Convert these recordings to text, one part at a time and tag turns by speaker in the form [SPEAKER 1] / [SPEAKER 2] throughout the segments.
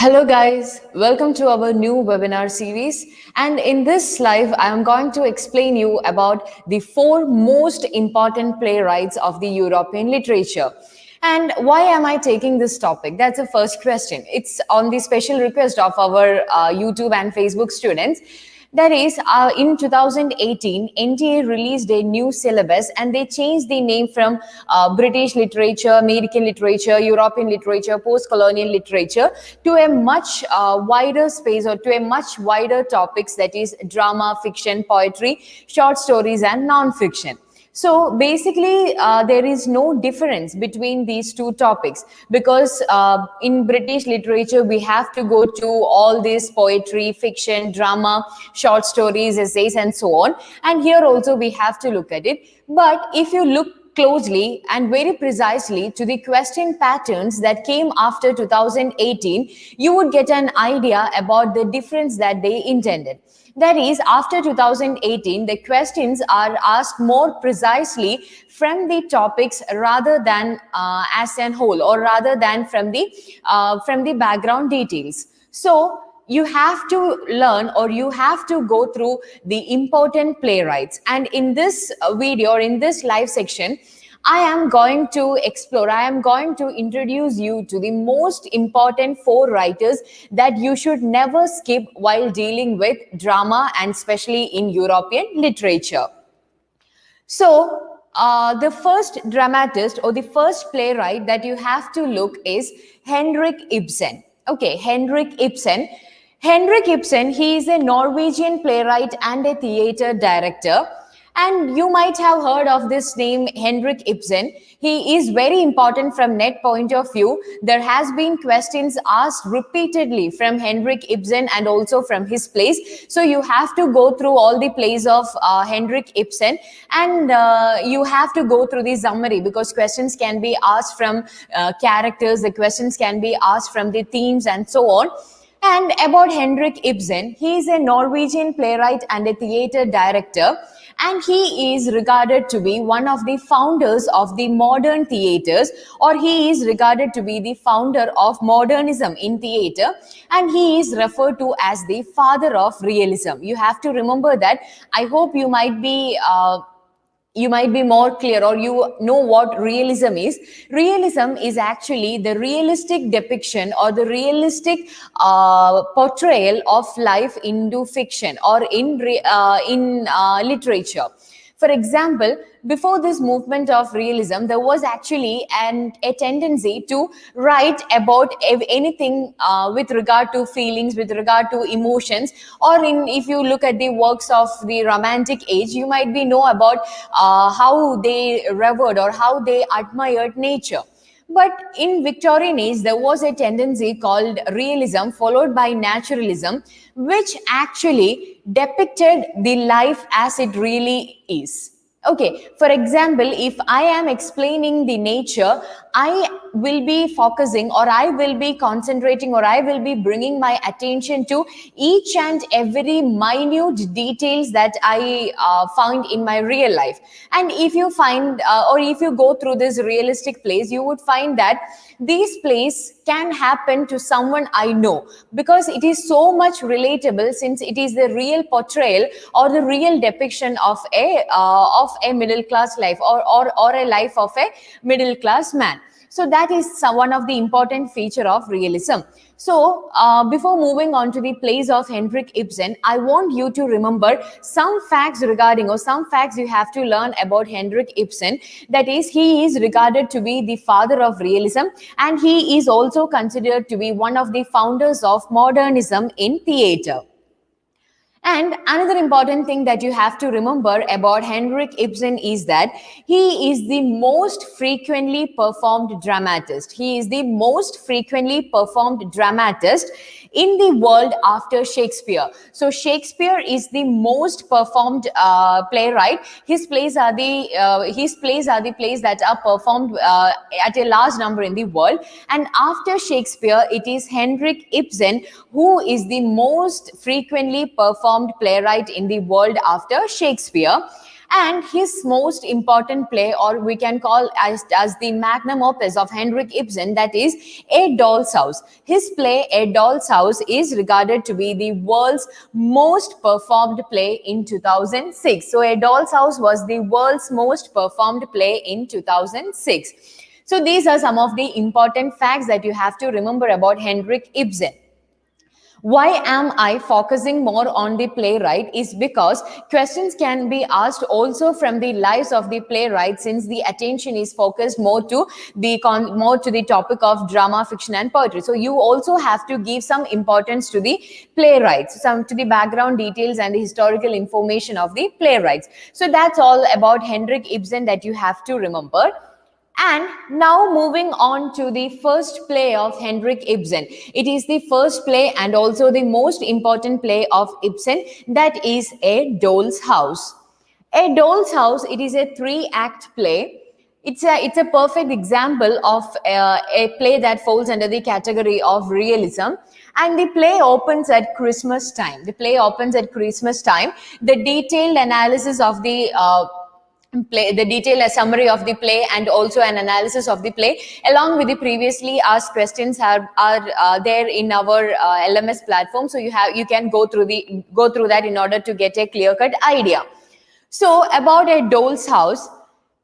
[SPEAKER 1] Hello guys, welcome to our new webinar series, and in this live I am going to explain you about the four most important playwrights of the European literature. And why am I taking this topic? That's the first question. It's on the special request of our YouTube and Facebook students. That is, in 2018, NTA released a new syllabus and they changed the name from British literature, American literature, European literature, post-colonial literature to a much wider space or to a much wider topics, that is drama, fiction, poetry, short stories and non-fiction. So basically, there is no difference between these two topics because in British literature, we have to go to all this poetry, fiction, drama, short stories, essays, and so on. And here also we have to look at it. But if you look closely and very precisely to the question patterns that came after 2018, you would get an idea about the difference that they intended. That is, after 2018, the questions are asked more precisely from the topics rather than as a whole, or rather than from the background details. So you have to learn, or you have to go through the important playwrights. And in this video, or in this live section, I am going to introduce you to the most important four writers that you should never skip while dealing with drama, and especially in European literature. So, the first dramatist or the first playwright that you have to look is Henrik Ibsen. Okay, Henrik Ibsen. Henrik Ibsen, he is a Norwegian playwright and a theater director. And you might have heard of this name, Henrik Ibsen. He is very important from net point of view. There has been questions asked repeatedly from Henrik Ibsen and also from his plays. So you have to go through all the plays of Henrik Ibsen, and you have to go through the summary because questions can be asked from characters, the questions can be asked from the themes and so on. And about Henrik Ibsen, he is a Norwegian playwright and a theater director. And he is regarded to be one of the founders of the modern theaters, or he is regarded to be the founder of modernism in theater, and he is referred to as the father of realism. You have to remember that. I hope you might be more clear, or you know what realism is. Realism is actually the realistic depiction or the realistic portrayal of life into fiction or in literature. For example, before this movement of realism, there was actually a tendency to write about anything with regard to feelings, with regard to emotions, or if you look at the works of the Romantic age, you might know about how they revered or how they admired nature. But in Victorian age, there was a tendency called realism followed by naturalism, which actually depicted the life as it really is. Okay, for example, if I am explaining the nature, I will be focusing, or I will be concentrating, or I will be bringing my attention to each and every minute details that I found in my real life. And if you find, or if you go through this realistic plays, you would find that these plays can happen to someone I know, because it is so much relatable, since it is the real portrayal or the real depiction of a middle class life, or a life of a middle class man. So that is one of the important feature of realism. So before moving on to the plays of Henrik Ibsen, I want you to remember some facts regarding, or some facts you have to learn about Henrik Ibsen. That is, he is regarded to be the father of realism, and he is also considered to be one of the founders of modernism in theater. And another important thing that you have to remember about Henrik Ibsen is that he is the most frequently performed dramatist. He is the most frequently performed dramatist in the world after Shakespeare. So Shakespeare is the most performed playwright. His plays are the plays that are performed at a large number in the world. And after Shakespeare, it is Henrik Ibsen who is the most frequently performed playwright in the world after Shakespeare. And his most important play, or we can call as the magnum opus of Henrik Ibsen, that is A Doll's House. His play A Doll's House is regarded to be the world's most performed play in 2006. So A Doll's House was the world's most performed play in 2006. So these are some of the important facts that you have to remember about Henrik Ibsen. Why am I focusing more on the playwright is because questions can be asked also from the lives of the playwright, since the attention is focused more to the topic of drama, fiction and poetry. So you also have to give some importance to the playwrights, some to the background details and the historical information of the playwrights. So that's all about Henrik Ibsen that you have to remember. And now moving on to the first play of Henrik Ibsen. It is the first play and also the most important play of Ibsen, that is A Doll's House. A Doll's House, it is a 3-act play. It's a perfect example of a play that falls under the category of realism. And the play opens at Christmas time. The play opens at Christmas time. The detailed analysis of the detailed summary of the play and also an analysis of the play along with the previously asked questions are there in our LMS platform. So you can go through that in order to get a clear-cut idea. So about A Doll's House.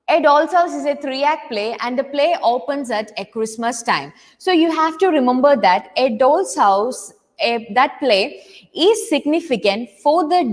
[SPEAKER 1] A Doll's House is a 3-act play and the play opens at a Christmas time. So you have to remember that A Doll's House, that play is significant for the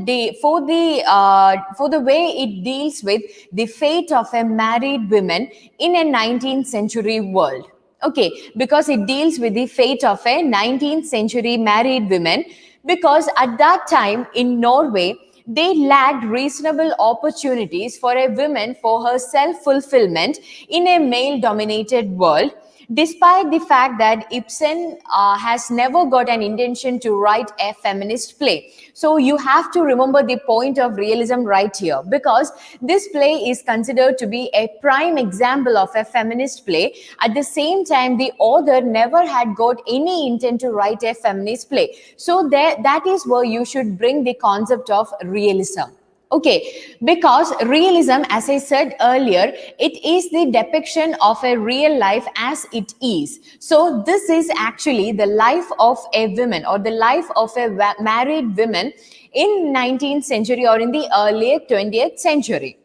[SPEAKER 1] way it deals with the fate of a married woman in a 19th century world. Okay, because it deals with the fate of a 19th century married woman, because at that time in Norway, they lacked reasonable opportunities for a woman for her self-fulfillment in a male-dominated world, despite the fact that Ibsen has never got an intention to write a feminist play. So you have to remember the point of realism right here, because this play is considered to be a prime example of a feminist play. At the same time, the author never had got any intent to write a feminist play. So that is where you should bring the concept of realism. Okay, because realism, as I said earlier, it is the depiction of a real life as it is. So this is actually the life of a woman or the life of a married woman in 19th century or in the early 20th century.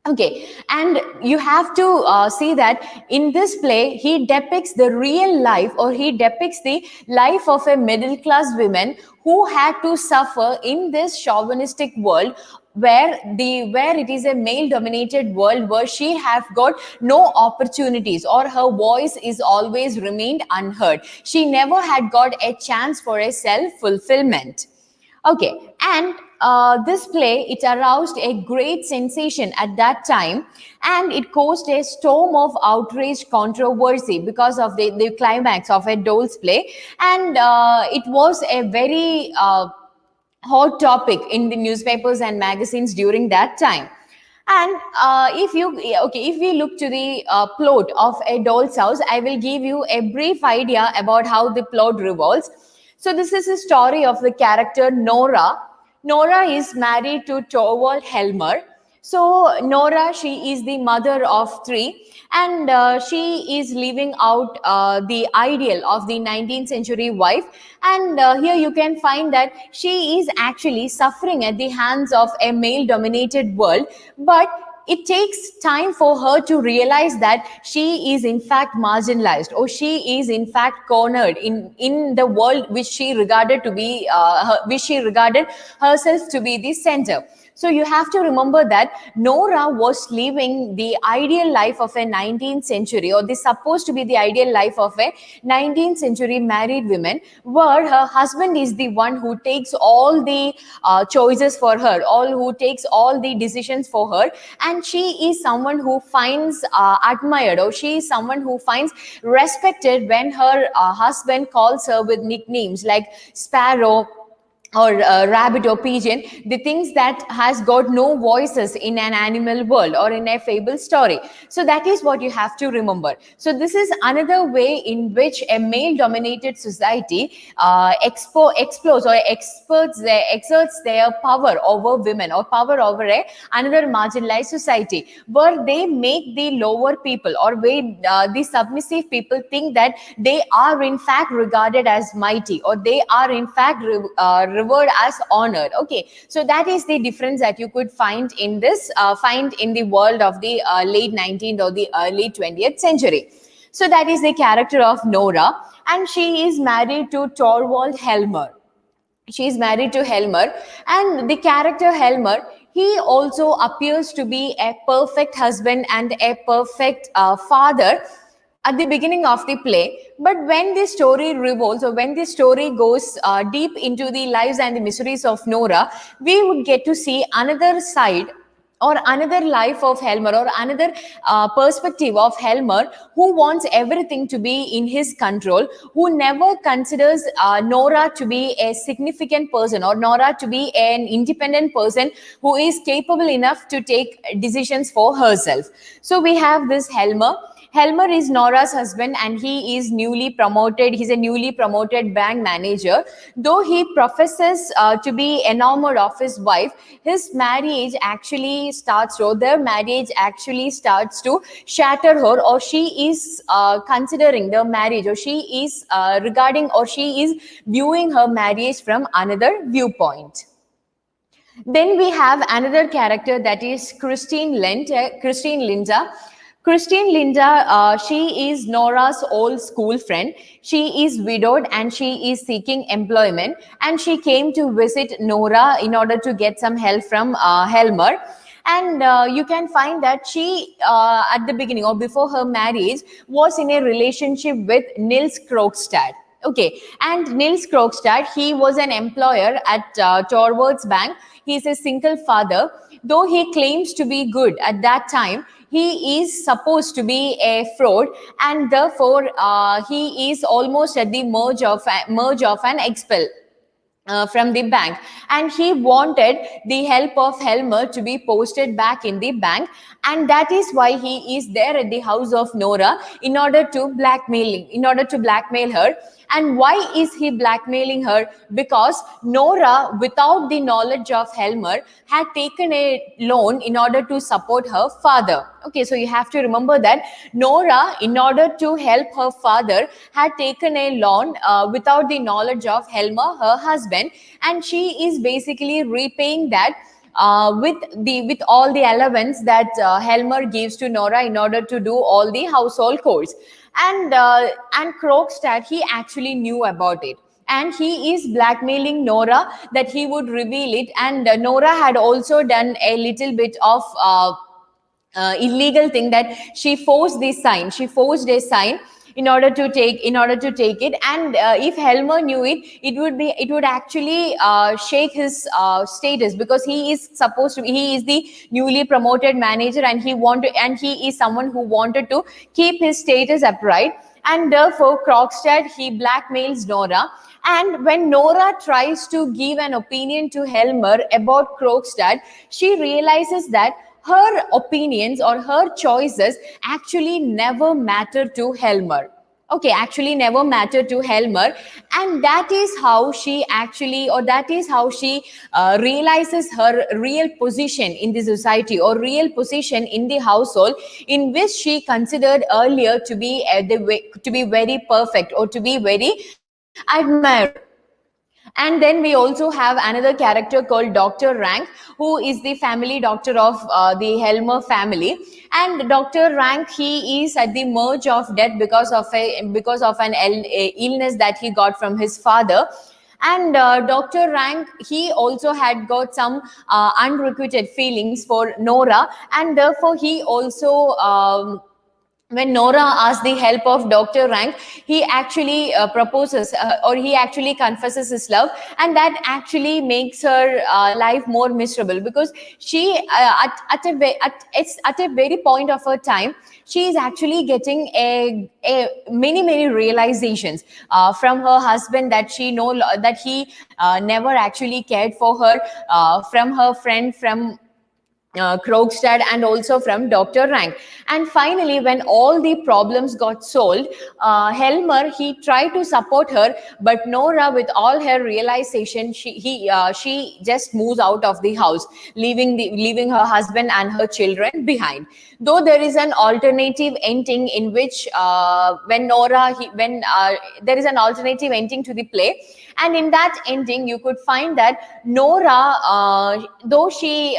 [SPEAKER 1] Okay, and you have to see that in this play, he depicts the real life, or he depicts the life of a middle class woman who had to suffer in this chauvinistic world where it is a male dominated world, where she have got no opportunities, or her voice is always remained unheard. She never had got a chance for a self-fulfillment. Okay, and this play, it aroused a great sensation at that time, and it caused a storm of outrage controversy because of the climax of A Doll's play, and it was a very hot topic in the newspapers and magazines during that time. And if we look to the plot of A Doll's House, I will give you a brief idea about how the plot revolves. So this is a story of the character Nora. Nora is married to Torvald Helmer. So Nora, she is the mother of 3, and she is living out the ideal of the 19th century wife. And here you can find that she is actually suffering at the hands of a male-dominated world, but it takes time for her to realize that she is in fact marginalized, or she is in fact cornered in the world which she regarded to be which she regarded herself to be the center. So you have to remember that Nora was living the ideal life of a 19th century, or the supposed to be the ideal life of a 19th century married woman, where her husband is the one who takes all the choices for her, who takes all the decisions for her, and she is someone who finds admired, or she is someone who finds respected when her husband calls her with nicknames like Sparrow, or rabbit or pigeon, the things that has got no voices in an animal world or in a fable story. So that is what you have to remember. So this is another way in which a male dominated society explores or exerts their power over women or power over another marginalized society, where they make the lower people or the submissive people think that they are in fact regarded as mighty, or they are in fact revered as honored. Okay, so that is the difference that you could find in the world of the late 19th or the early 20th century. So that is the character of Nora, and she is married to Torvald Helmer. She is married to Helmer, and the character Helmer, he also appears to be a perfect husband and a perfect father at the beginning of the play. But when the story revolves, or when the story goes deep into the lives and the miseries of Nora, we would get to see another side or another life of Helmer, or another perspective of Helmer, who wants everything to be in his control, who never considers Nora to be a significant person, or Nora to be an independent person who is capable enough to take decisions for herself. So we have this Helmer. Helmer is Nora's husband, and he is newly promoted. He's a newly promoted bank manager. Though he professes to be enamored of his wife, his marriage actually starts, or their marriage actually starts to shatter her, or she is considering the marriage, or she is regarding, or she is viewing her marriage from another viewpoint. Then we have another character, that is Christine Linda. Christine Linda, she is Nora's old school friend. She is widowed and she is seeking employment, and she came to visit Nora in order to get some help from Helmer. And you can find that she, at the beginning or before her marriage, was in a relationship with Nils Krogstad. Okay, and Nils Krogstad, he was an employer at Torvalds Bank. He is a single father. Though he claims to be good at that time, he is supposed to be a fraud, and therefore he is almost at the merge of an expel from the bank, and he wanted the help of Helmer to be posted back in the bank, and that is why he is there at the house of Nora in order to blackmail her. And why is he blackmailing her? Because Nora, without the knowledge of Helmer, had taken a loan in order to support her father. Okay, so you have to remember that Nora, in order to help her father, had taken a loan without the knowledge of Helmer, her husband, and she is basically repaying that with all the allowance that Helmer gives to Nora in order to do all the household chores. And Krogstad, he actually knew about it, and he is blackmailing Nora that he would reveal it. And Nora had also done a little bit of illegal thing, that she forced a sign in order to take it. And if Helmer knew it, it would actually shake his status, because he is the newly promoted manager, and he is someone who wanted to keep his status upright. And therefore Krogstad, he blackmails Nora. And when Nora tries to give an opinion to Helmer about Krogstad, she realizes that her opinions or her choices actually never matter to Helmer. Okay, actually never matter to Helmer. And that is how she realizes her real position in the society, or real position in the household, in which she considered earlier to be very perfect, or to be very admired. And then we also have another character called Dr. Rank, who is the family doctor of the Helmer family. And Dr. Rank, he is at the merge of death because of an illness that he got from his father. And Dr. Rank, he also had got some unrequited feelings for Nora, and therefore he also when Nora asks the help of Dr. Rank, he actually proposes or he actually confesses his love, and that actually makes her life more miserable, because she it's at a very point of her time, she is actually getting a many realizations from her husband, that that he never actually cared for her, from her friend, from Krogstad, and also from Dr. Rank. And finally, when all the problems got solved, Helmer, he tried to support her, but Nora, with all her realization, she just moves out of the house, leaving her husband and her children behind. Though there is an alternative ending in which there is an alternative ending to the play, and in that ending you could find that Nora, though she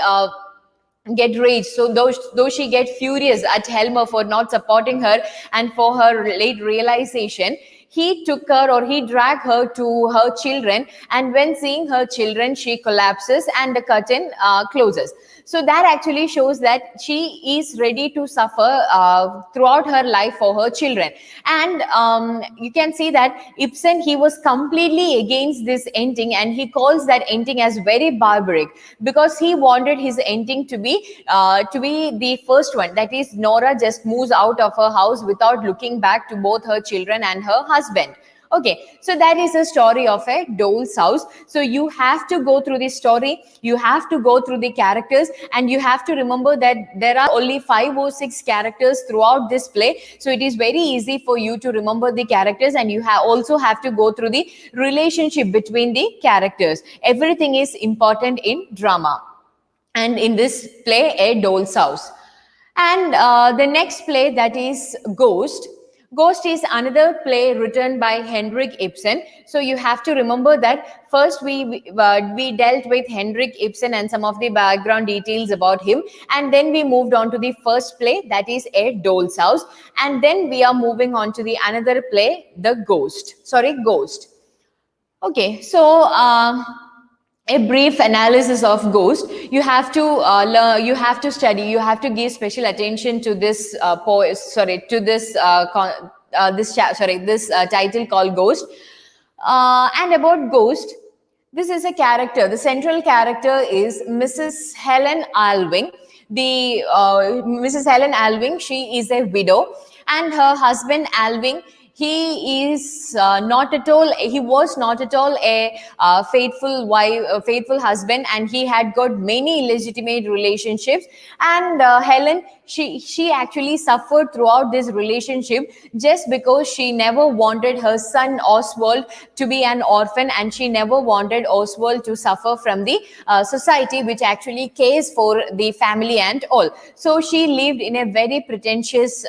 [SPEAKER 1] get rage, so though she get furious at Helmer for not supporting her and for her late realization, he took her, or he dragged her to her children, and when seeing her children, she collapses and the curtain closes. So that actually shows that she is ready to suffer throughout her life for her children. And you can see that Ibsen, he was completely against this ending, and he calls that ending as very barbaric, because he wanted his ending to be the first one, that is, Nora just moves out of her house without looking back to both her children and her husband. Okay, so that is the story of a Doll's House. So you have to go through the story, you have to go through the characters, and you have to remember that there are only 5 or 6 characters throughout this play. So it is very easy for you to remember the characters, and you also have to go through the relationship between the characters. Everything is important in drama. And in this play, A Doll's House. And the next play, that is Ghost. Ghost is another play written by Henrik Ibsen. So you have to remember that first we dealt with Henrik Ibsen and some of the background details about him, and then we moved on to the first play, that is A Doll's House, and then we are moving on to the another play, Ghost. Okay, so a brief analysis of Ghost. You have to learn, you have to study, you have to give special attention to this title called Ghost. And about Ghost, this is a character. The central character is Mrs. Helen Alving. Mrs. Helen Alving, she is a widow, and her husband Alving, he was not at all a faithful husband, and he had got many illegitimate relationships. And Helen, she actually suffered throughout this relationship, just because she never wanted her son Oswald to be an orphan, and she never wanted Oswald to suffer from the society, which actually cares for the family and all. So she lived in a very pretentious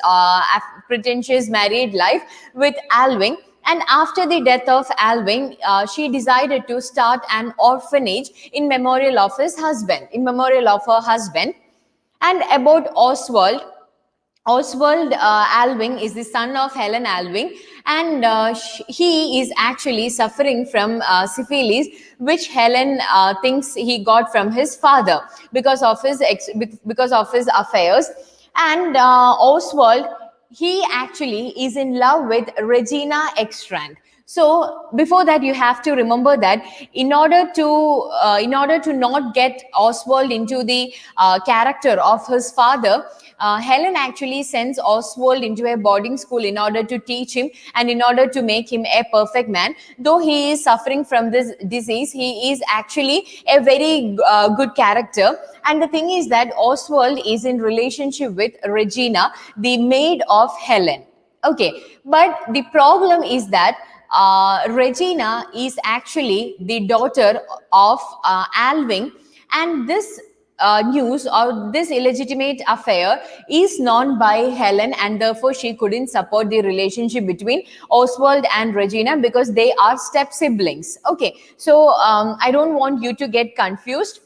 [SPEAKER 1] married life with Alving. And after the death of Alving, she decided to start an orphanage in memorial of her husband. And about Oswald, Alving is the son of Helen Alving, and he is actually suffering from syphilis, which Helen thinks he got from his father because of his affairs. And Oswald, he actually is in love with Regina Ekstrand. So before that, you have to remember that in order to not get Oswald into the character of his father, Helen actually sends Oswald into a boarding school in order to teach him and in order to make him a perfect man. Though he is suffering from this disease, he is actually a very good character. And the thing is that Oswald is in relationship with Regina, the maid of Helen. Okay, but the problem is that Regina is actually the daughter of Alving, and this news or this illegitimate affair is known by Helen, and therefore she couldn't support the relationship between Oswald and Regina because they are step siblings. Okay, so I don't want you to get confused.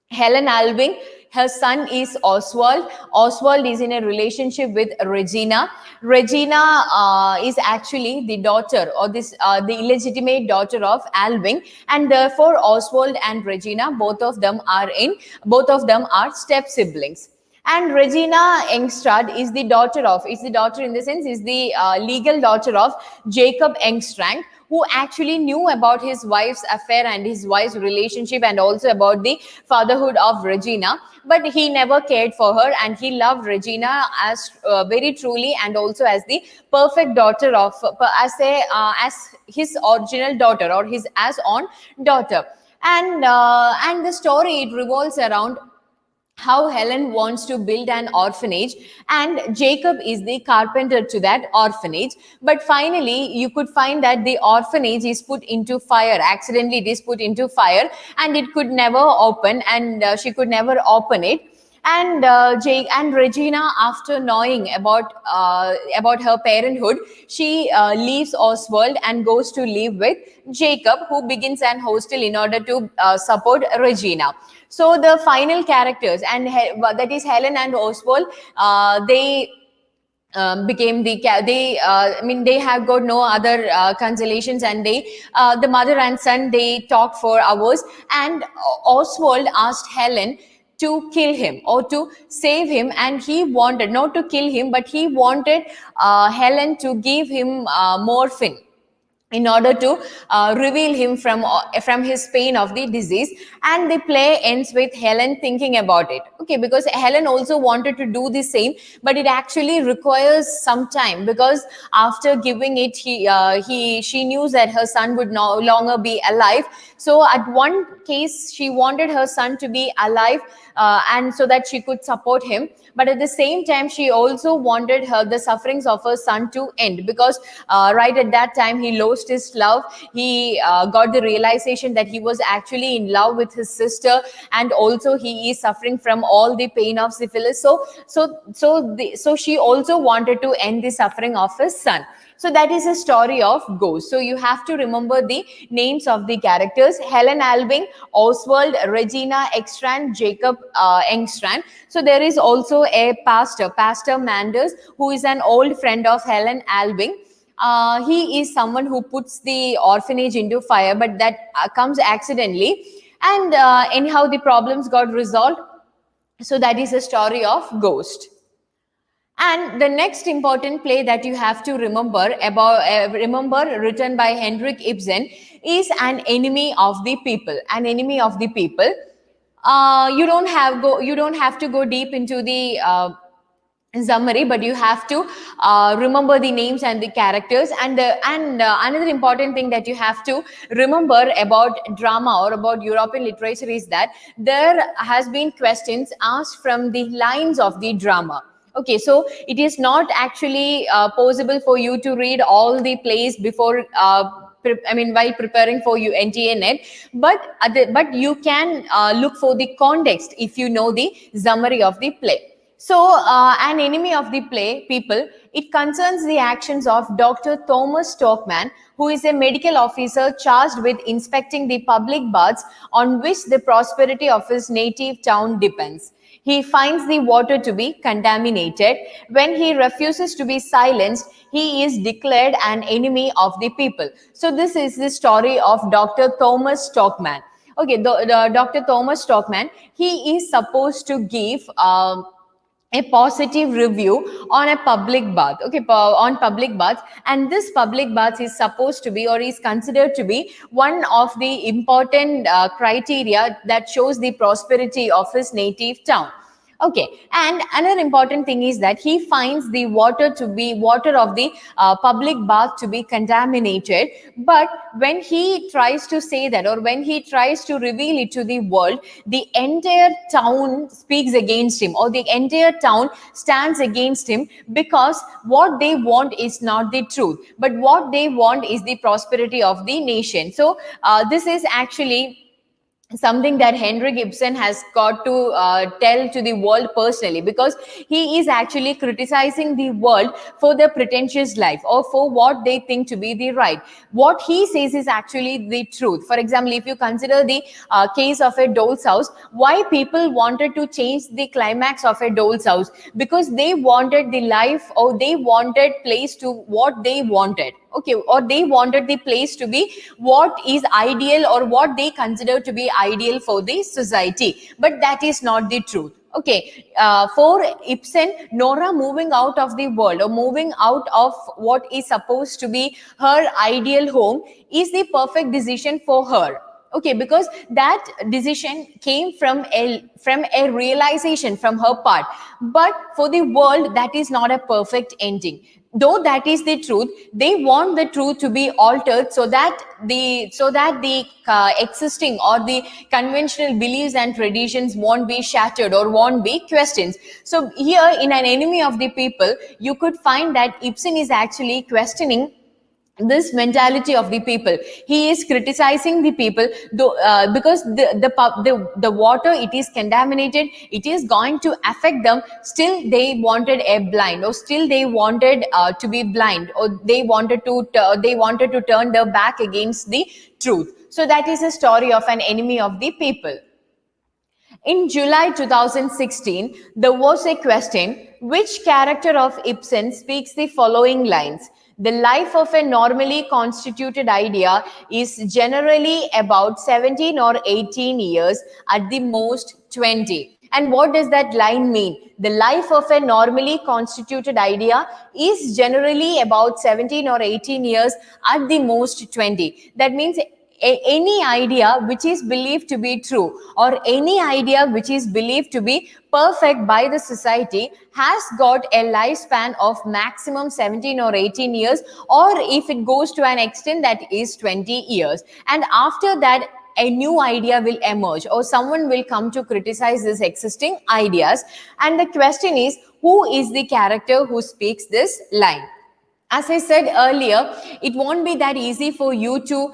[SPEAKER 1] Helen Alving, her son is Oswald. Oswald is in a relationship with Regina. Regina is actually the daughter or the illegitimate daughter of Alving, and therefore Oswald and Regina, both of them are step siblings. And Regina Engstrand is the daughter in the sense, is the legal daughter of Jacob Engstrand, who actually knew about his wife's affair and his wife's relationship, and also about the fatherhood of Regina. But he never cared for her, and he loved Regina as very truly, and also as the perfect daughter of, as his original daughter, or his as own daughter. And the story, it revolves around how Helen wants to build an orphanage, and Jacob is the carpenter to that orphanage. But finally, you could find that the orphanage is put into fire. Accidentally, it is put into fire, and it could never open, and she could never open it. And Jake and Regina, after knowing about her parenthood, she leaves Oswald and goes to live with Jacob, who begins an hostel in order to support Regina. So the final characters, and that is Helen and Oswald, they became they have got no other consolations, and the mother and son, they talked for hours, and Oswald asked Helen to kill him or to save him, and he wanted not to kill him, but he wanted Helen to give him morphine in order to reveal him from his pain of the disease. And the play ends with Helen thinking about it, okay, because Helen also wanted to do the same, but it actually requires some time, because after giving it, she knew that her son would no longer be alive. So at one case, she wanted her son to be alive, and so that she could support him, but at the same time, she also wanted the sufferings of her son to end, because right at that time, he lost his love. He got the realization that he was actually in love with his sister, and also he is suffering from all the pain of syphilis. So she also wanted to end the suffering of his son. So that is a story of Ghost. So you have to remember the names of the characters: Helen Alving, Oswald, Regina Engstrand, Jacob Engstrand. So there is also a Pastor Manders, who is an old friend of Helen Alving. He is someone who puts the orphanage into fire, but that comes accidentally. And anyhow, the problems got resolved. So that is a story of Ghost. And the next important play that you have to remember, written by Henrik Ibsen, is An Enemy of the People. An Enemy of the People. You don't have to go deep into the summary, but you have to remember the names and the characters. And another important thing that you have to remember about drama or about European literature is that there has been questions asked from the lines of the drama. Okay, so it is not actually possible for you to read all the plays before while preparing for you NTA NET, but you can look for the context if you know the summary of the play. So, An Enemy of the People, it concerns the actions of Dr. Thomas Stockman, who is a medical officer charged with inspecting the public baths on which the prosperity of his native town depends. He finds the water to be contaminated. When he refuses to be silenced, he is declared an enemy of the people. So this is the story of Dr. Thomas Stockman. Okay, Dr. Thomas Stockman, he is supposed to give a positive review on a public bath, okay, on public baths, and this public bath is supposed to be, or is considered to be, one of the important criteria that shows the prosperity of his native town. Okay, and another important thing is that he finds the water of the public bath to be contaminated. But when he tries to say that, or when he tries to reveal it to the world, the entire town speaks against him, or the entire town stands against him, because what they want is not the truth, but what they want is the prosperity of the nation. So this is actually something that Henrik Ibsen has got to tell to the world personally, because he is actually criticizing the world for their pretentious life, or for what they think to be the right. What he says is actually the truth. For example, if you consider the case of a Dols House, why people wanted to change the climax of a Dols House? Because they wanted the life, or they wanted place to what they wanted. Okay, or they wanted the place to be what is ideal, or what they consider to be ideal for the society, but that is not the truth. Okay, for Ibsen, Nora moving out of the world or moving out of what is supposed to be her ideal home is the perfect decision for her. Okay, because that decision came from a realization from her part. But for the world, that is not a perfect ending. Though that is the truth, they want the truth to be altered so that the existing or the conventional beliefs and traditions won't be shattered or won't be questioned. So here in An Enemy of the People, you could find that Ibsen is actually questioning this mentality of the people. He is criticizing the people, though, because the water, it is contaminated, it is going to affect them. Still they wanted a blind, or still they wanted to be blind, or they wanted to turn their back against the truth. So that is a story of An Enemy of the People. In July 2016, there was a question: which character of Ibsen speaks the following lines? The life of a normally constituted idea is generally about 17 or 18 years, at the most 20. And what does that line mean? The life of a normally constituted idea is generally about 17 or 18 years, at the most 20. That means any idea which is believed to be true, or any idea which is believed to be perfect by the society, has got a lifespan of maximum 17 or 18 years, or if it goes to an extent, that is 20 years. And after that, a new idea will emerge, or someone will come to criticize these existing ideas. And the question is, who is the character who speaks this line? As I said earlier, it won't be that easy for you to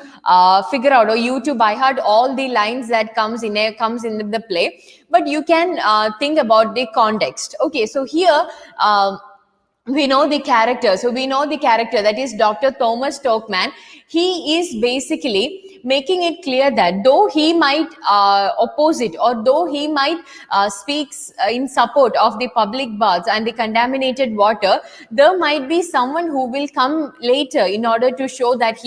[SPEAKER 1] figure out, or you to by heart all the lines that comes in the play, but you can think about the context. Okay, so here we know the character. So we know the character, that is Dr. Thomas Stockman. He is basically making it clear that though he might oppose it, or though he might speaks in support of the public baths and the contaminated water, there might be someone who will come later in order to show that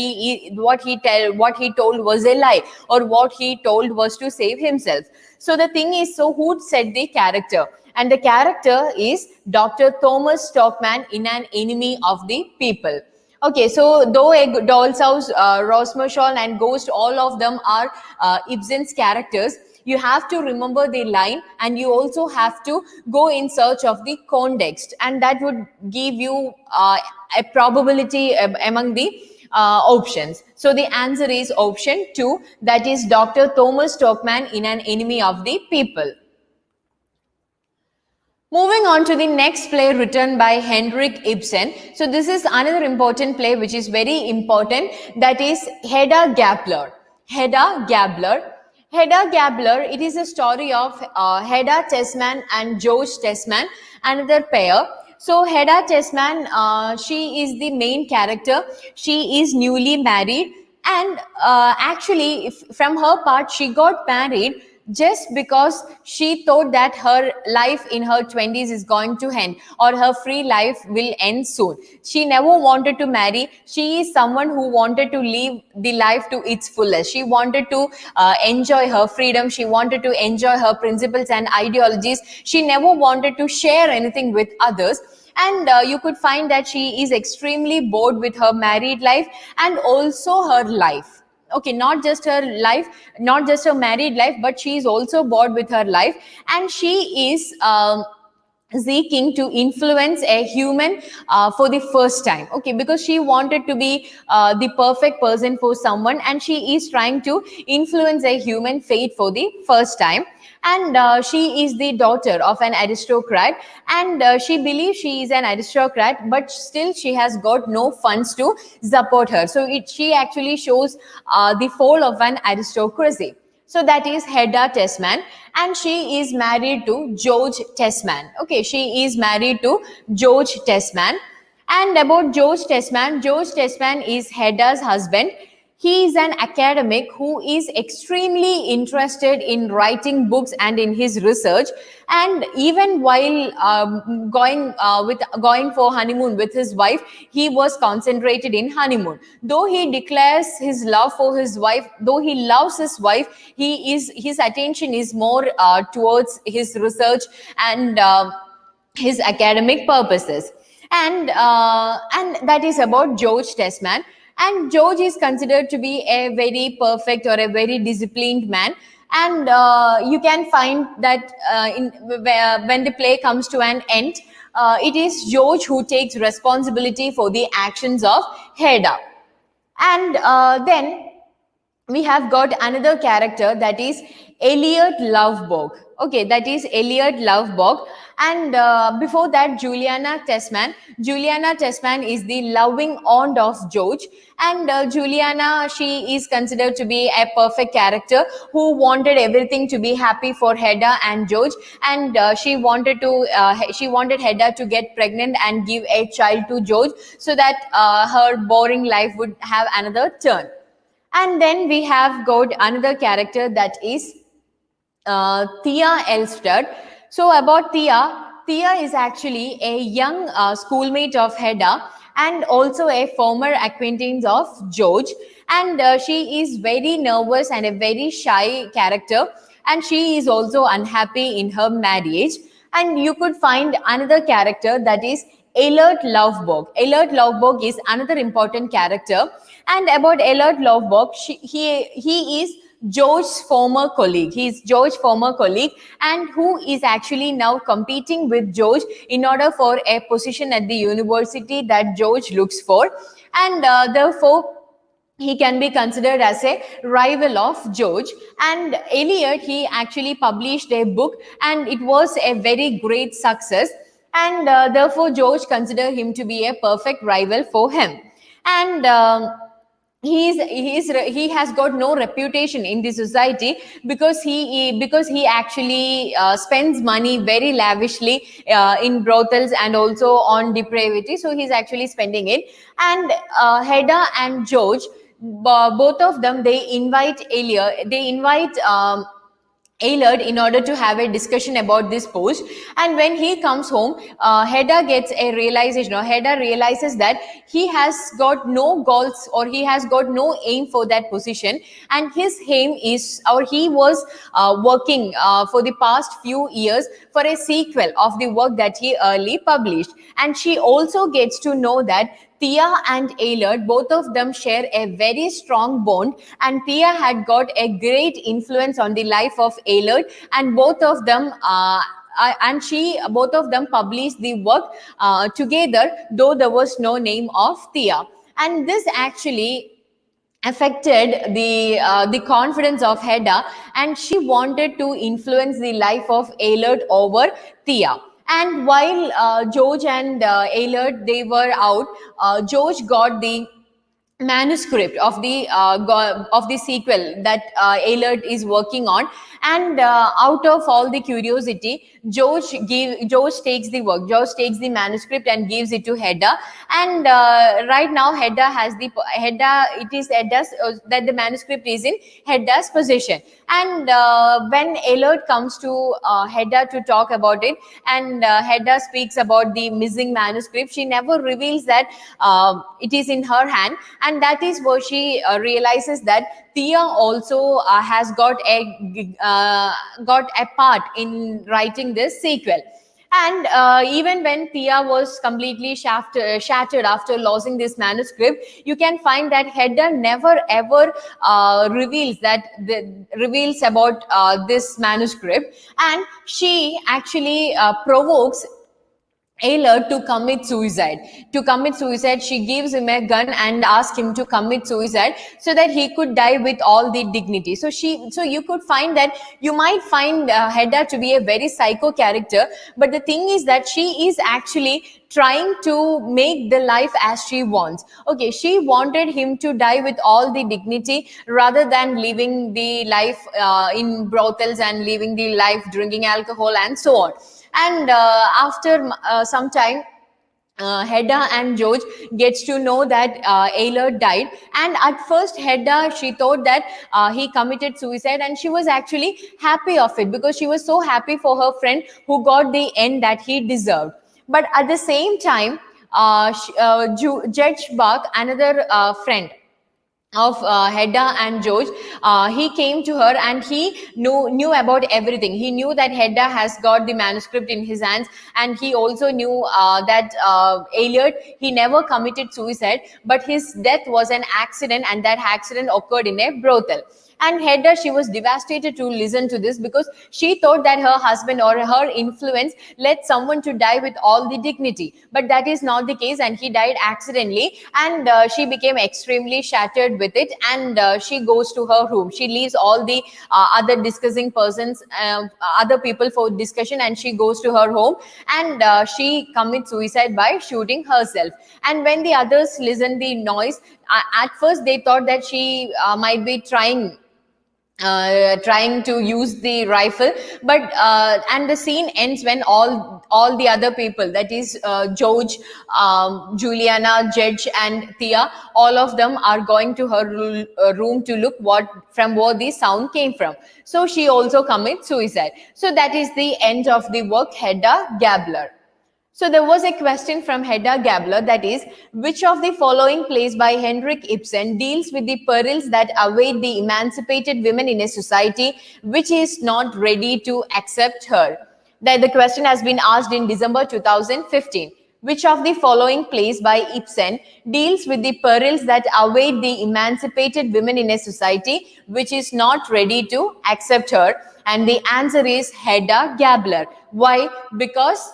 [SPEAKER 1] what he told was a lie, or what he told was to save himself. So the thing is, so who said the character? And the character is Dr. Thomas Stockman in An Enemy of the People. Okay, so though a Doll's House, Rosmersholm and Ghost, all of them are Ibsen's characters, you have to remember the line, and you also have to go in search of the context, and that would give you a probability among the options. So the answer is option 2, that is Dr. Thomas Stockman in An Enemy of the People. Moving on to the next play written by Henrik Ibsen. So this is another important play which is very important, that is Hedda Gabler. Hedda Gabler. Hedda Gabler, it is a story of Hedda Tesman and George Tesman, another pair. So Hedda Tesman, she is the main character. She is newly married, and actually from her part, she got married just because she thought that her life in her 20s is going to end, or her free life will end soon. She never wanted to marry. She is someone who wanted to live the life to its fullest. She wanted to enjoy her freedom. She wanted to enjoy her principles and ideologies. She never wanted to share anything with others. And you could find that she is extremely bored with her married life and also her life. Okay, not just her life, not just her married life, but she is also bored with her life, and she is seeking to influence a human for the first time. Okay, because she wanted to be the perfect person for someone, and she is trying to influence a human fate for the first time. And she is the daughter of an aristocrat, and she believes she is an aristocrat, but still she has got no funds to support her. So she actually shows the fall of an aristocracy. So that is Hedda Tesman, and she is married to George Tesman. Okay, she is married to George Tesman. And about George Tesman is Hedda's husband. He is an academic who is extremely interested in writing books and in his research. And even while going for honeymoon with his wife, he was concentrated in honeymoon. Though he declares his love for his wife, though he loves his wife, his attention is more towards his research and his academic purposes. And that is about George Testman. And George is considered to be a very perfect or a very disciplined man. And you can find that when the play comes to an end, it is George who takes responsibility for the actions of Hedda. And then we have got another character, that is Elliot Lovborg. Okay, that is Elliot Lovborg. And before that, Juliana Tessman. Juliana Tessman is the loving aunt of George. And Juliana, she is considered to be a perfect character who wanted everything to be happy for Hedda and George. And she wanted Hedda to get pregnant and give a child to George, so that her boring life would have another turn. And then we have got another character, that is Thea Elstad. So about Thea is actually a young schoolmate of Hedda and also a former acquaintance of George. And she is very nervous and a very shy character. And she is also unhappy in her marriage. And you could find another character, that is Eilert Lovborg. Eilert Lovborg is another important character. And about Eilert Lovborg, he is George's former colleague. He is George's former colleague, and who is actually now competing with George in order for a position at the university that George looks for. And therefore, he can be considered as a rival of George. And Eliot, he actually published a book, and it was a very great success. And therefore, George considered him to be a perfect rival for him. And he has got no reputation in the society, because he actually spends money very lavishly in brothels and also on depravity. So he's actually spending it. And Hedda and George, both of them, they invite Eilert in order to have a discussion about this post. And when he comes home, Hedda gets a realization, or Hedda realizes that he has got no goals, or he has got no aim for that position. And his aim is, or he was working for the past few years for a sequel of the work that he early published. And she also gets to know that Thea and Eilert, both of them share a very strong bond, and Thea had got a great influence on the life of Eilert, and both of them published the work together, though there was no name of Thea. And this actually affected the confidence of Hedda, and she wanted to influence the life of Eilert over Thea. And while George and Eilert, they were out, George got the manuscript of the sequel that Eilert is working on. And out of all the curiosity, George takes the work. George takes the manuscript and gives it to Hedda. And right now, it is Hedda's, that the manuscript is in Hedda's possession. And when Eilert comes to Hedda to talk about it, and Hedda speaks about the missing manuscript, she never reveals that it is in her hand. And that is where she realizes that Thea also has got a part in writing this sequel. And even when Thea was completely shattered after losing this manuscript, you can find that Hedda never ever reveals about this manuscript, and she actually provokes Eilert to commit suicide. She gives him a gun and asks him to commit suicide so that he could die with all the dignity. So you could find that you might find Hedda to be a very psycho character, but the thing is that she is actually trying to make the life as she wants. Okay, she wanted him to die with all the dignity rather than living the life in brothels and living the life drinking alcohol and so on. And after some time, Hedda and George gets to know that Eilert died, and at first Hedda, she thought that he committed suicide, and she was actually happy of it because she was so happy for her friend who got the end that he deserved. But at the same time, Judge Bach, another friend of Hedda and George, he came to her and he knew about everything. He knew that Hedda has got the manuscript in his hands, and he also knew that Eilert, he never committed suicide, but his death was an accident, and that accident occurred in a brothel. And Hedda, she was devastated to listen to this because she thought that her husband or her influence led someone to die with all the dignity. But that is not the case, and he died accidentally. And she became extremely shattered with it. And she goes to her room. She leaves all the other discussing persons, other people for discussion, and she goes to her home, and she commits suicide by shooting herself. And when the others listen the noise, at first they thought that she might be trying to use the rifle, but and the scene ends when all the other people, that is George, Juliana, Judge, and Thea, all of them are going to her room to look from where the sound came from. So she also commits suicide. So that is the end of the work Hedda Gabler. So there was a question from Hedda Gabler, that is, which of the following plays by Henrik Ibsen deals with the perils that await the emancipated women in a society which is not ready to accept her? That the question has been asked in December 2015. Which of the following plays by Ibsen deals with the perils that await the emancipated women in a society which is not ready to accept her? And the answer is Hedda Gabler. Why? Because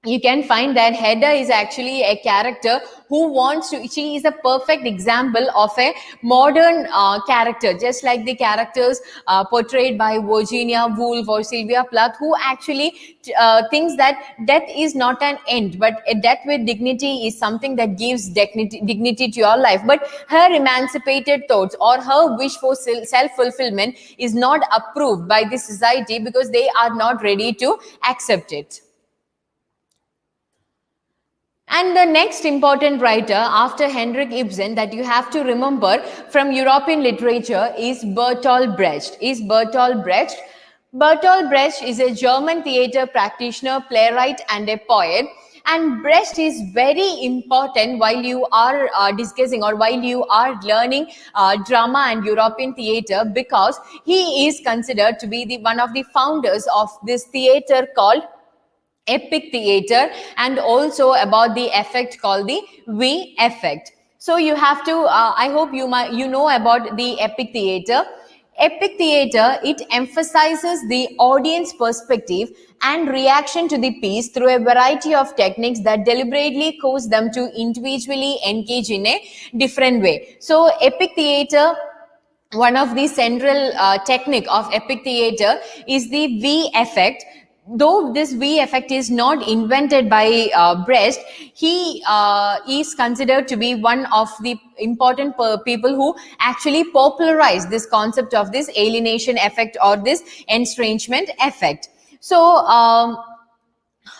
[SPEAKER 1] you can find that Hedda is actually a character who wants to, she is a perfect example of a modern character, just like the characters portrayed by Virginia Woolf or Sylvia Plath, who actually thinks that death is not an end, but a death with dignity is something that gives dignity to your life. But her emancipated thoughts or her wish for self-fulfillment is not approved by the society because they are not ready to accept it. And the next important writer after Henrik Ibsen that you have to remember from European literature is Bertolt Brecht. Bertolt Brecht is a German theater practitioner, playwright, and a poet. And Brecht is very important while you are discussing or while you are learning drama and European theater, because he is considered to be one of the founders of this theater called epic theater, and also about the effect called the V effect. So you have to, I hope you know about the epic theater. Epic theater, it emphasizes the audience perspective and reaction to the piece through a variety of techniques that deliberately cause them to individually engage in a different way. So epic theater, one of the central technique of epic theater is the V effect. Though this V effect is not invented by Brecht, he is considered to be one of the important people who actually popularized this concept of this alienation effect or this estrangement effect. So,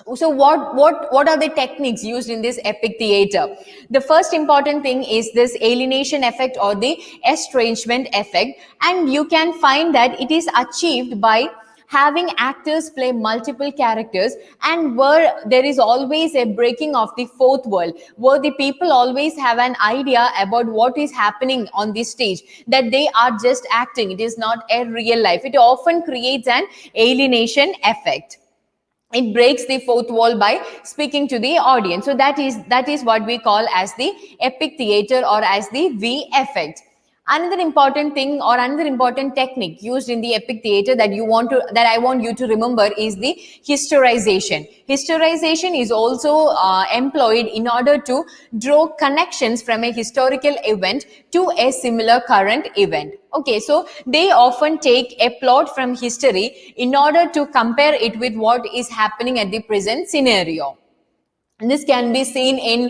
[SPEAKER 1] what are the techniques used in this epic theater? The first important thing is this alienation effect or the estrangement effect, and you can find that it is achieved by having actors play multiple characters, and where there is always a breaking of the fourth wall, where the people always have an idea about what is happening on the stage, that they are just acting, it is not a real life. It often creates an alienation effect. It breaks the fourth wall by speaking to the audience. So that is what we call as the epic theater or as the V effect. Another important thing or another important technique used in the epic theater that I want you to remember is the historization. Historization is also employed in order to draw connections from a historical event to a similar current event. Okay, so they often take a plot from history in order to compare it with what is happening at the present scenario. This can be seen in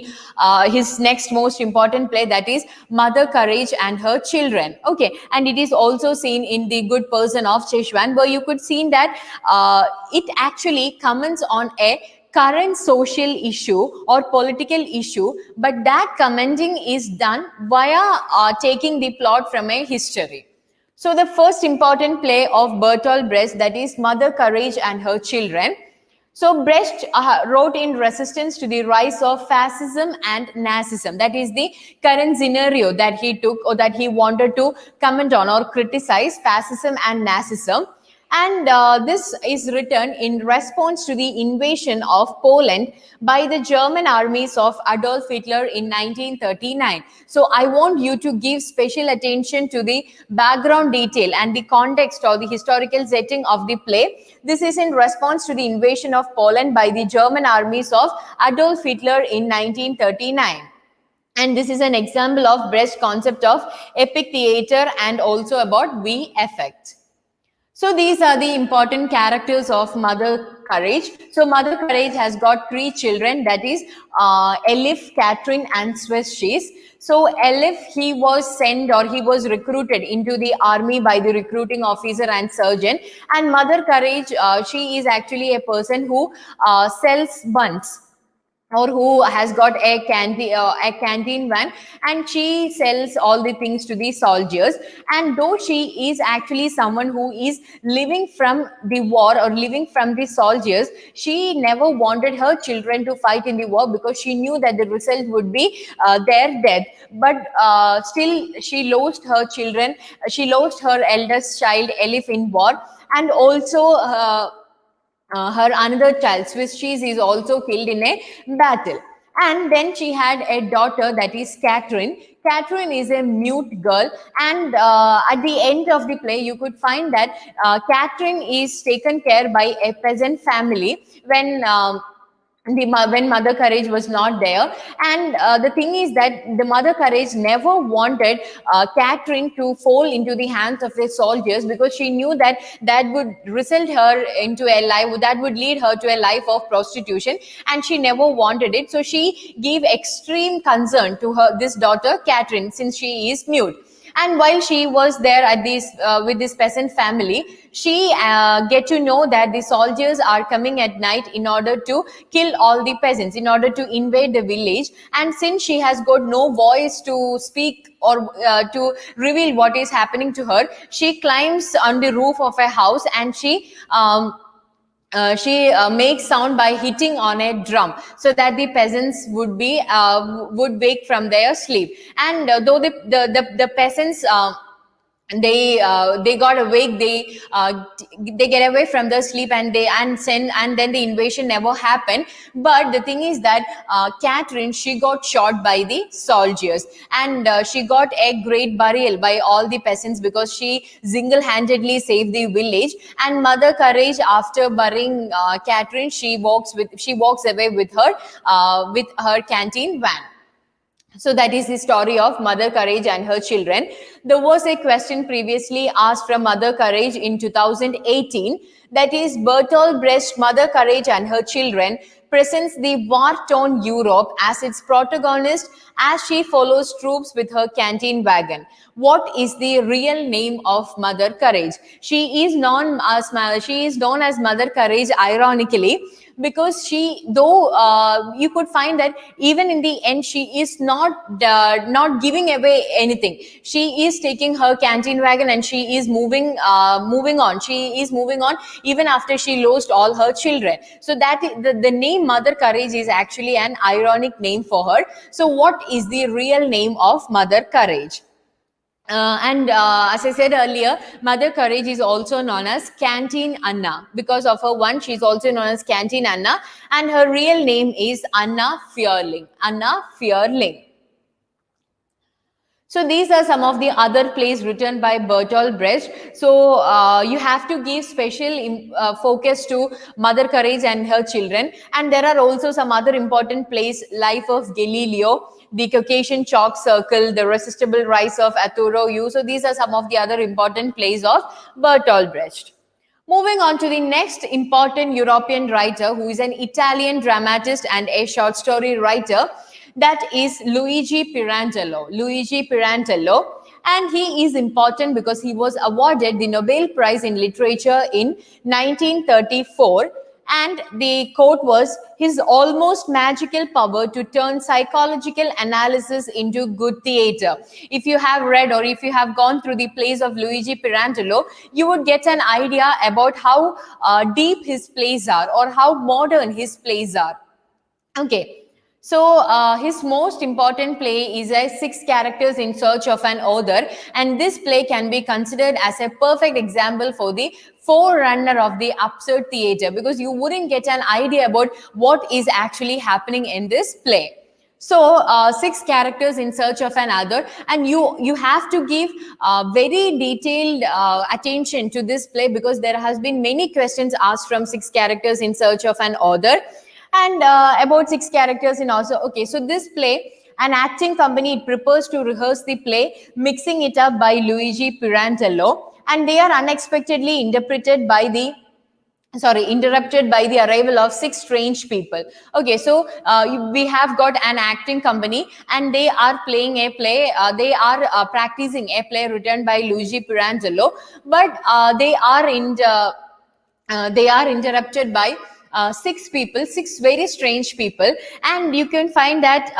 [SPEAKER 1] his next most important play, that is Mother Courage and Her Children. Okay, and it is also seen in The Good Person of Szechuan, where you could see that it actually comments on a current social issue or political issue, but that commenting is done via taking the plot from a history. So the first important play of Bertolt Brecht, that is Mother Courage and Her Children. So Brecht wrote in resistance to the rise of fascism and Nazism. That is the current scenario that he took, or that he wanted to comment on or criticize fascism and Nazism. And this is written in response to the invasion of Poland by the German armies of Adolf Hitler in 1939. So I want you to give special attention to the background detail and the context or the historical setting of the play. This is in response to the invasion of Poland by the German armies of Adolf Hitler in 1939. And this is an example of Brecht's concept of epic theater and also about V effect. So these are the important characters of Mother Courage. So Mother Courage has got 3 children, that is Elif, Catherine and Swiss. So Elif, he was sent or he was recruited into the army by the recruiting officer and surgeon. And Mother Courage, she is actually a person who sells buns, or who has got a canteen van, and she sells all the things to the soldiers. And though she is actually someone who is living from the war or living from the soldiers, she never wanted her children to fight in the war because she knew that the result would be their death. But still she lost her children. She lost her eldest child Elif in war, and also her another child, Swiss cheese, is also killed in a battle. And then she had a daughter, that is Catherine. Catherine is a mute girl, and at the end of the play, you could find that Catherine is taken care by a peasant family when Mother Courage was not there. And the thing is that the Mother Courage never wanted Catherine to fall into the hands of the soldiers, because she knew that that would result her into a life, that would lead her to a life of prostitution, and she never wanted it. So she gave extreme concern to this daughter Catherine, since she is mute. And while she was there at this with this peasant family, she get to know that the soldiers are coming at night in order to kill all the peasants, in order to invade the village. And since she has got no voice to speak or to reveal what is happening to her, she climbs on the roof of a house, and she makes sound by hitting on a drum, so that the peasants would wake from their sleep. And though the peasants they got awake, they get away from the sleep, and then the invasion never happened. But the thing is that Catherine, she got shot by the soldiers, and she got a great burial by all the peasants, because she single-handedly saved the village. And Mother Courage, after burying Catherine, she walks away with her canteen van. So that is the story of Mother Courage and her children. There was a question previously asked from Mother Courage in 2018, that is Bertolt Brecht, Mother Courage and Her Children, presents the war-torn Europe as its protagonist as she follows troops with her canteen wagon. What is the real name of Mother Courage? She is known as Mother Courage, ironically, because you could find that even in the end, she is not giving away anything. She is taking her canteen wagon and she is moving on. She is moving on even after she lost all her children. So that the name Mother Courage is actually an ironic name for her. So what is the real name of Mother Courage? As I said earlier, Mother Courage is also known as Canteen Anna. Because of her one, she is also known as Canteen Anna, and her real name is Anna Fearling. Anna Fearling. So these are some of the other plays written by Bertolt Brecht. So you have to give special focus to Mother Courage and Her Children. And there are also some other important plays, Life of Galileo, The Caucasian Chalk Circle, The Resistible Rise of Arturo Yu. So these are some of the other important plays of Bertolt Brecht. Moving on to the next important European writer, who is an Italian dramatist and a short story writer, that is Luigi Pirandello. Luigi Pirandello. And he is important because he was awarded the Nobel Prize in Literature in 1934. And the quote was, his almost magical power to turn psychological analysis into good theater. If you have read or if you have gone through the plays of Luigi Pirandello, you would get an idea about how deep his plays are or how modern his plays are. Okay. So his most important play is a Six Characters in Search of an Author, and this play can be considered as a perfect example for the forerunner of the absurd theater, because you wouldn't get an idea about what is actually happening in this play. So Six Characters in Search of an Author, and you have to give very detailed attention to this play, because there has been many questions asked from Six Characters in Search of an Author. And about Six Characters in also, okay, so this play, an acting company, it prepares to rehearse the play, mixing it up by Luigi Pirandello, and they are unexpectedly interrupted by the arrival of six strange people. Okay, so we have got an acting company, and they are playing a play, they are practicing a play written by Luigi Pirandello, but they are interrupted by six people, six very strange people, and you can find that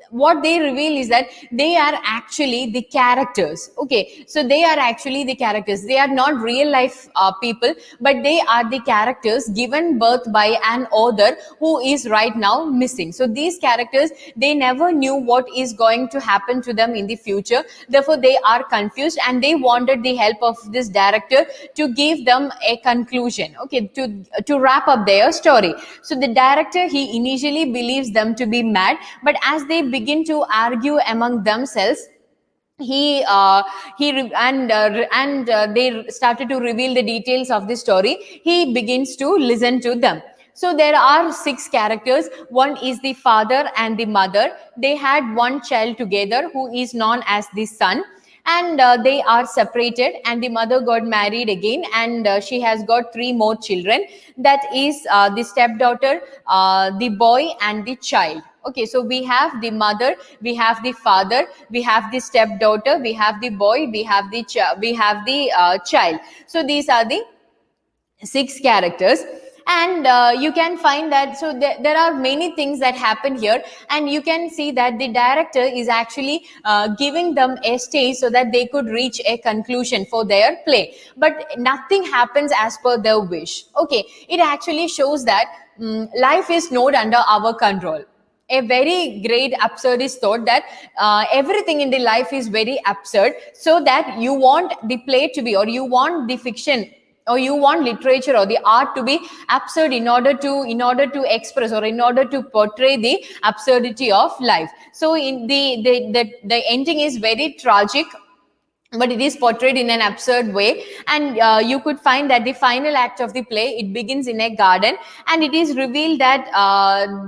[SPEAKER 1] what they reveal is that they are actually the characters. Okay, so they are actually the characters. They are not real life people, but they are the characters given birth by an author who is right now missing. So these characters, they never knew what is going to happen to them in the future. Therefore, they are confused, and they wanted the help of this director to give them a conclusion. Okay, to wrap up their story. So the director, he initially believes them to be mad, but as they begin to argue among themselves, they started to reveal the details of the story. He begins to listen to them. So there are six characters. One is the father and the mother. They had one child together who is known as the son, and they are separated, and the mother got married again, and she has got three more children. That is the stepdaughter, the boy, and the child. Okay, so we have the mother, we have the father, we have the stepdaughter, we have the boy, we have the child. So these are the six characters. And you can find that, so there are many things that happen here, and you can see that the director is actually giving them a stage so that they could reach a conclusion for their play, but nothing happens as per their wish. Okay, it actually shows that life is not under our control. A very great absurdist thought that everything in the life is very absurd, so that you want the play to be, or you want the fiction, or you want literature or the art to be absurd in order to express, or in order to portray the absurdity of life. So in the ending is very tragic, but it is portrayed in an absurd way. And you could find that the final act of the play, it begins in a garden, and it is revealed that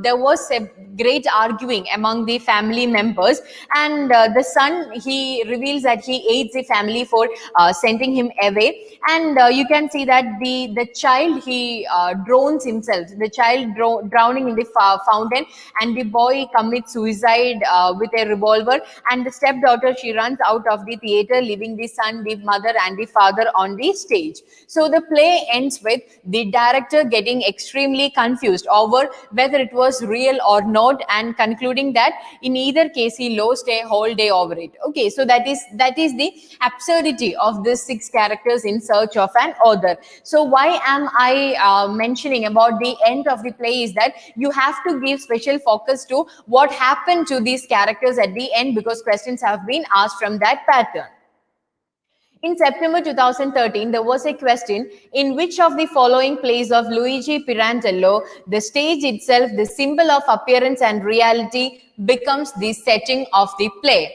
[SPEAKER 1] there was a great arguing among the family members, and the son, he reveals that he hates the family for sending him away. And you can see that the child, he drowns himself, the child drowning in the fountain, and the boy commits suicide with a revolver, and the stepdaughter, she runs out of the theater, leaving the son, the mother, and the father on the stage. So the play ends with the director getting extremely confused over whether it was real or not, and concluding that in either case he lost a whole day over it. Okay, so that is the absurdity of these six characters in search of an author. So why am I mentioning about the end of the play is that you have to give special focus to what happened to these characters at the end, because questions have been asked from that pattern. In September 2013, there was a question: in which of the following plays of Luigi Pirandello, the stage itself, the symbol of appearance and reality, becomes the setting of the play?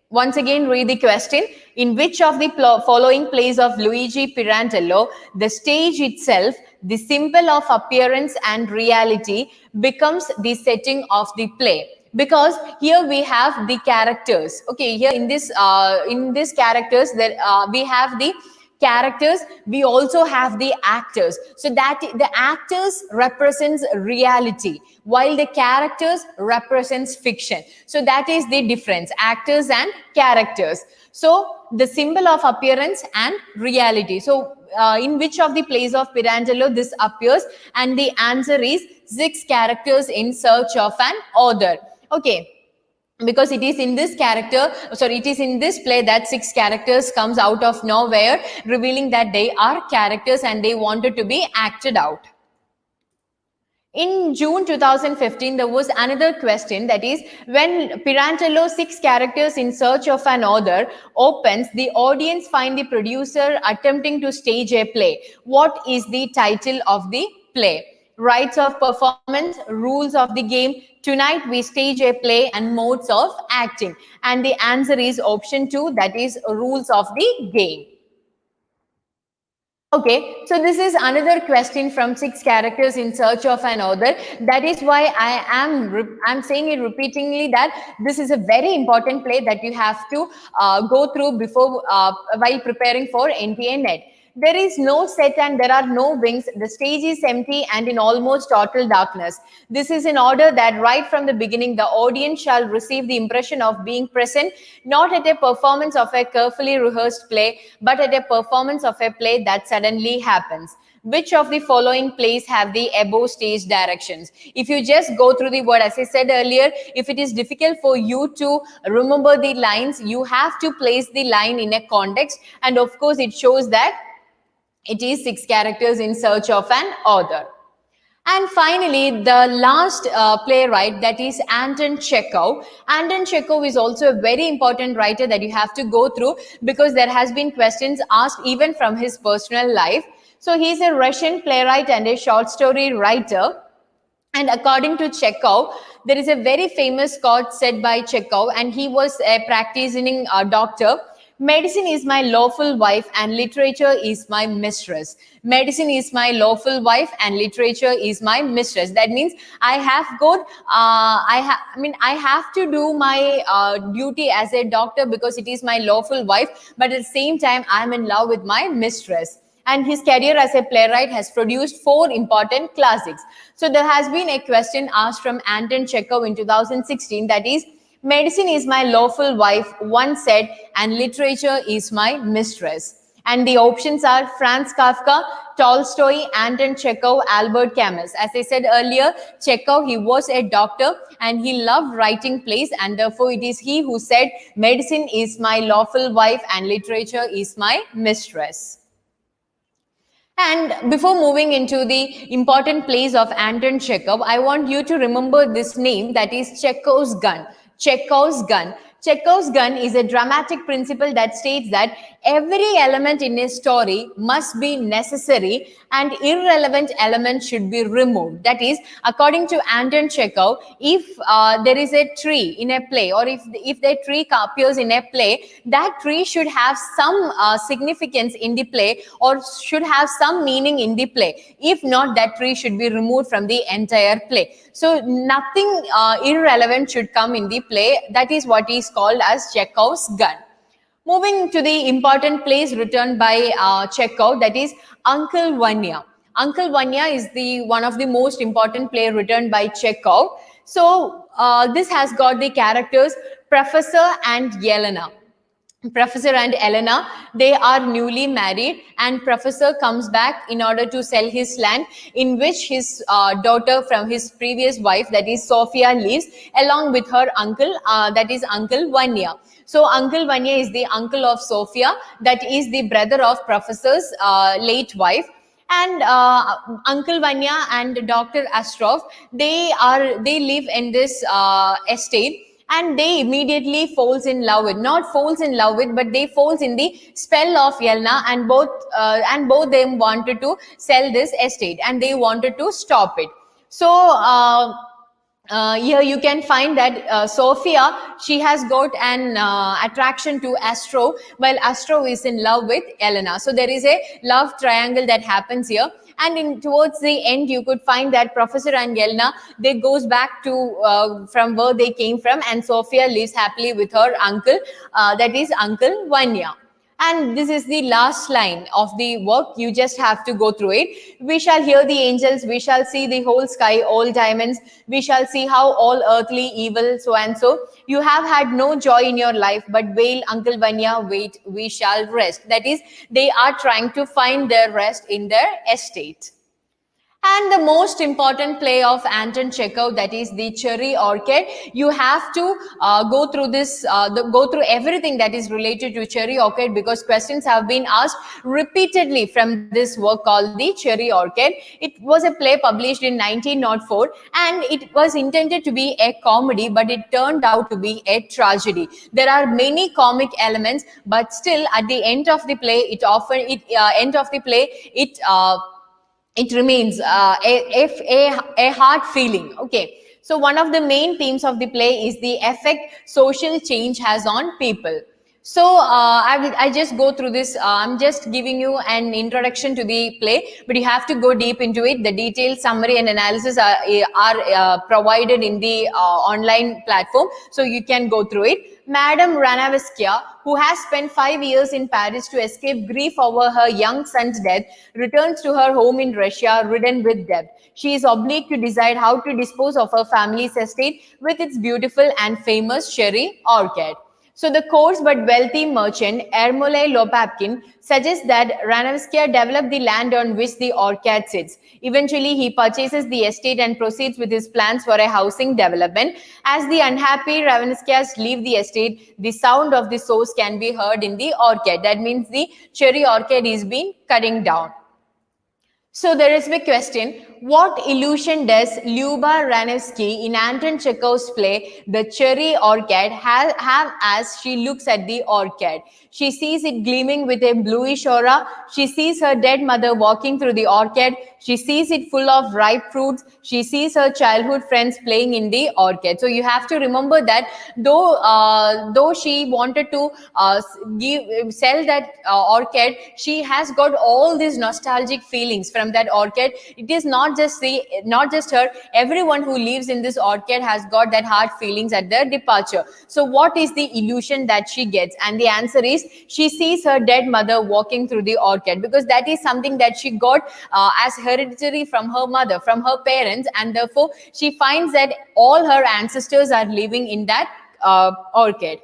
[SPEAKER 1] Once again, read the question. In which of the following plays of Luigi Pirandello, the stage itself, the symbol of appearance and reality, becomes the setting of the play? Because here we have the characters. Okay, here in this characters, there we have the characters, we also have the actors. So that the actors represents reality, while the characters represents fiction. So that is the difference, actors and characters. So the symbol of appearance and reality. So in which of the plays of Pirandello this appears? And the answer is six characters in search of an author. Okay, because it is in this it is in this play that six characters comes out of nowhere, revealing that they are characters and they wanted to be acted out. In June 2015, there was another question, that is, when Pirandello's Six Characters in Search of an Author opens, the audience find the producer attempting to stage a play. What is the title of the play? Rights of performance, rules of the game, tonight we stage a play, and modes of acting. And the answer is option 2, that is rules of the game. Okay, so this is another question from Six Characters in Search of an Author. That is why I'm saying it repeatedly that this is a very important play that you have to go through before while preparing for NTA NET. There is no set and there are no wings. The stage is empty and in almost total darkness. This is in order that right from the beginning, the audience shall receive the impression of being present, not at a performance of a carefully rehearsed play, but at a performance of a play that suddenly happens. Which of the following plays have the above stage directions? If you just go through the word, as I said earlier, if it is difficult for you to remember the lines, you have to place the line in a context. And of course, it shows that it is Six Characters in Search of an Author. And finally, the last playwright, that is Anton Chekhov. Anton Chekhov is also a very important writer that you have to go through, because there has been questions asked even from his personal life. So he's a Russian playwright and a short story writer. And according to Chekhov, there is a very famous quote said by Chekhov, and he was a practicing doctor. Medicine is my lawful wife and literature is my mistress. Medicine is my lawful wife and literature is my mistress. That means I have got, I have to do my duty as a doctor because it is my lawful wife, but at the same time, I'm in love with my mistress. And his career as a playwright has produced 4 important classics. So there has been a question asked from Anton Chekhov in 2016, that is, medicine is my lawful wife, one said, and literature is my mistress. And the options are Franz Kafka, Tolstoy, Anton Chekhov, Albert Camus. As I said earlier, Chekhov, he was a doctor and he loved writing plays, and therefore it is he who said, medicine is my lawful wife and literature is my mistress. And before moving into the important plays of Anton Chekhov, I want you to remember this name, that is Checkos Gun. Checkos Gun. Chekhov's gun is a dramatic principle that states that every element in a story must be necessary and irrelevant elements should be removed. That is, according to Anton Chekhov, if there is a tree in a play, or if the tree appears in a play, that tree should have some significance in the play or should have some meaning in the play. If not, that tree should be removed from the entire play. So nothing irrelevant should come in the play. That is what is called as Chekhov's gun. Moving to the important plays written by Chekhov, that is Uncle Vanya. Uncle Vanya is one of the most important play written by Chekhov. So this has got the characters Professor and Yelena. Professor and Elena, they are newly married, and Professor comes back in order to sell his land, in which his daughter from his previous wife, that is Sophia, lives along with her uncle, that is Uncle Vanya. So Uncle Vanya is the uncle of Sophia, that is the brother of Professor's late wife. And Uncle Vanya and Dr. Astrov, they live in this estate. And they immediately falls in love with, not falls in love with, but they falls in the spell of Yelena, and both them wanted to sell this estate and they wanted to stop it. So here you can find that Sophia, she has got an attraction to Astro, while Astro is in love with Elena. So there is a love triangle that happens here. And towards the end, you could find that Professor and Yelena, they goes back to from where they came from, and Sophia lives happily with her uncle, that is Uncle Vanya. And this is the last line of the work. You just have to go through it. We shall hear the angels, we shall see the whole sky, all diamonds, we shall see how all earthly evil, so and so. You have had no joy in your life, but wail, Uncle Vanya, wait, we shall rest. That is, they are trying to find their rest in their estate. And the most important play of Anton Chekhov, that is the Cherry Orchid. You have to go through this, go through everything that is related to Cherry Orchid, because questions have been asked repeatedly from this work called the Cherry Orchid. It was a play published in 1904, and it was intended to be a comedy, but it turned out to be a tragedy. There are many comic elements, but still at the end of the play, it remains a hard feeling. Okay, so one of the main themes of the play is the effect social change has on people. So I just go through this. I'm just giving you an introduction to the play, but you have to go deep into it. The detailed summary and analysis are provided in the online platform, so you can go through it. Madame Ranavskia, who has spent 5 years in Paris to escape grief over her young son's death, returns to her home in Russia ridden with debt. She is obliged to decide how to dispose of her family's estate with its beautiful and famous Cherry Orchid. So the coarse but wealthy merchant Ermolai Lopapkin suggests that Ranavskia develop the land on which the orchid sits. Eventually, he purchases the estate and proceeds with his plans for a housing development. As the unhappy Ranavskias leave the estate, the sound of the saws can be heard in the orchid. That means the Cherry Orchid is being cutting down. So there is a question, what illusion does Lyuba Ranevsky in Anton Chekhov's play The Cherry Orchid have as she looks at the orchid? She sees it gleaming with a bluish aura. She sees her dead mother walking through the orchid. She sees it full of ripe fruits. She sees her childhood friends playing in the orchid. So you have to remember that though she wanted to sell that orchid, she has got all these nostalgic feelings from that orchid. It is not just her. Everyone who lives in this orchid has got that hard feelings at their departure. So what is the illusion that she gets? And the answer is she sees her dead mother walking through the orchid, because that is something that she got as hereditary from her mother, from her parents, and therefore she finds that all her ancestors are living in that orchid.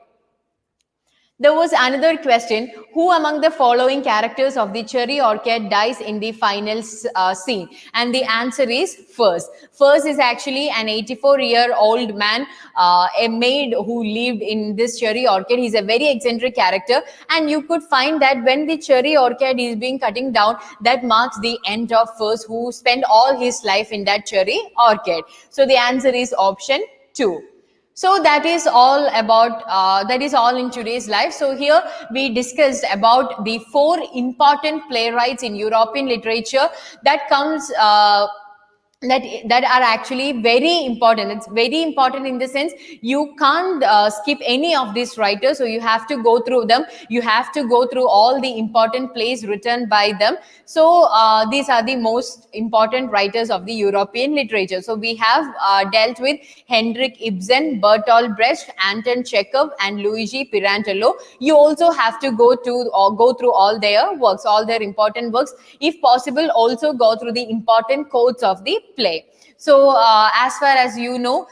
[SPEAKER 1] There was another question, who among the following characters of the Cherry Orchid dies in the final scene? And the answer is Furs. Furs is actually an 84-year-old man, a maid who lived in this Cherry Orchid. He's a very eccentric character, and you could find that when the Cherry Orchid is being cutting down, that marks the end of Furs, who spent all his life in that Cherry Orchid. So the answer is option 2. So that is all about, that is all in today's life. So here we discussed about the 4 important playwrights in European literature that comes, that are actually very important. It's very important in the sense you can't skip any of these writers, so you have to go through them. You have to go through all the important plays written by them. So these are the most important writers of the European literature. So we have dealt with Henrik Ibsen, Berthold Bresch, Anton Chekhov, and Luigi Pirandello. You also have to go through all their works, all their important works. If possible, also go through the important quotes of the play. So as far as you know,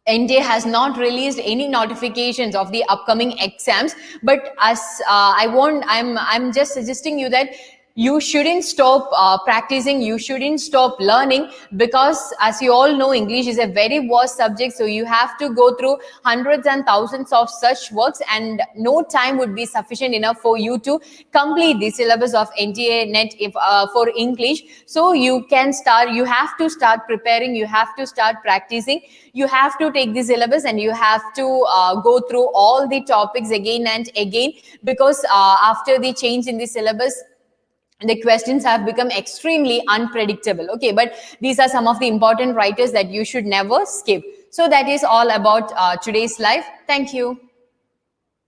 [SPEAKER 1] NTA has not released any notifications of the upcoming exams, but as I'm just suggesting you that you shouldn't stop practicing, you shouldn't stop learning, because as you all know, English is a very vast subject, so you have to go through hundreds and thousands of such works, and no time would be sufficient enough for you to complete the syllabus of NTA NET for English. So you have to start preparing, you have to start practicing, you have to take the syllabus, and you have to go through all the topics again and again, because after the change in the syllabus, the questions have become extremely unpredictable. Okay, but these are some of the important writers that you should never skip. So that is all about today's life. Thank you.